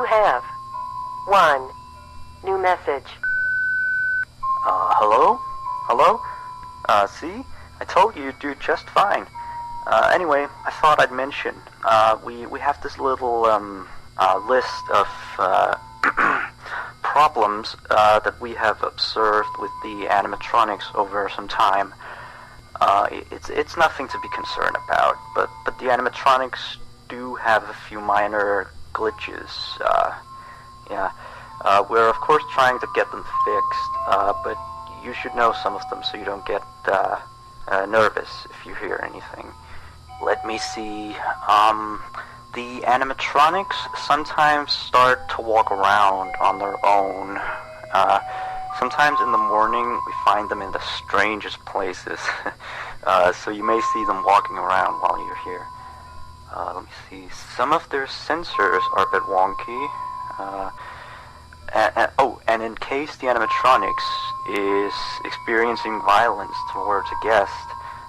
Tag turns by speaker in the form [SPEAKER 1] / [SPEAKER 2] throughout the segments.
[SPEAKER 1] You have 1 new message.
[SPEAKER 2] Hello? Hello? See? I told you you'd do just fine. Anyway, I thought I'd mention, we have this little, list of, problems, that we have observed with the animatronics over some time. It's nothing to be concerned about, but the animatronics do have a few minor glitches. Yeah. We're of course trying to get them fixed, but you should know some of them so you don't get nervous if you hear anything. Let me see. The animatronics sometimes start to walk around on their own. Sometimes in the morning we find them in the strangest places. So you may see them walking around while you're here. Let me see. Some of their sensors are a bit wonky. And in case the animatronics is experiencing violence towards a guest,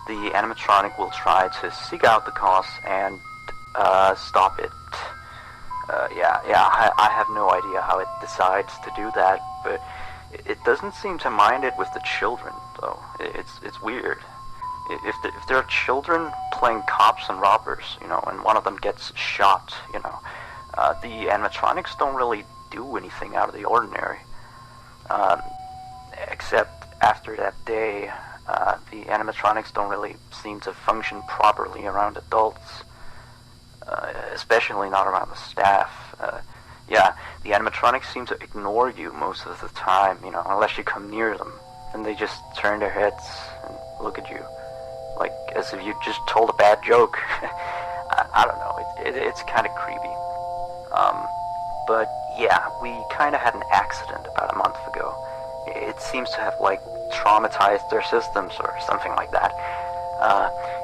[SPEAKER 2] the animatronic will try to seek out the cause and stop it. I have no idea how it decides to do that, but it doesn't seem to mind it with the children, though. It's weird. If there are children playing cops and robbers, and one of them gets shot, the animatronics don't really do anything out of the ordinary. Except after that day, the animatronics don't really seem to function properly around adults, especially not around the staff. The animatronics seem to ignore you most of the time, unless you come near them, and they just turn their heads and look at you, like as if you just told a bad joke. I don't know, it's kind of creepy. But yeah, we kind of had an accident about a month ago. It seems to have, traumatized their systems or something like that.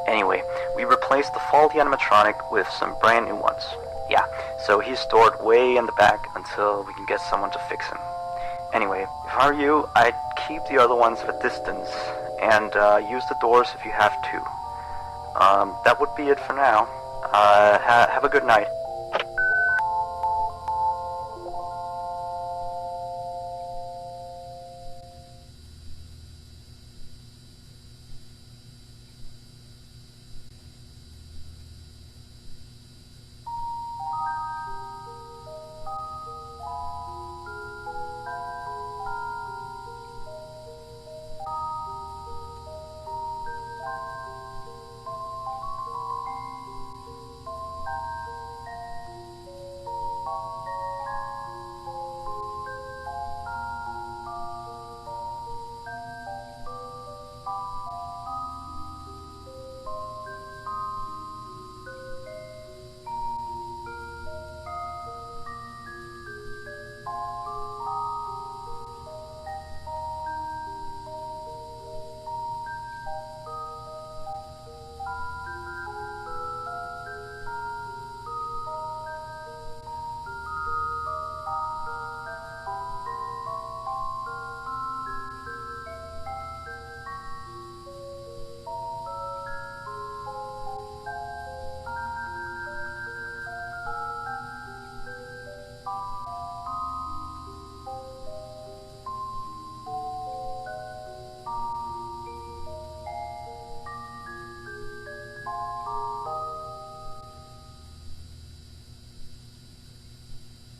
[SPEAKER 2] Anyway, we replaced the faulty animatronic with some brand new ones. Yeah, so he's stored way in the back until we can get someone to fix him. Anyway, if I were you, I'd keep the other ones at a distance, and use the doors if you have to. That would be it for now. Have a good night.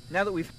[SPEAKER 3] Now that we've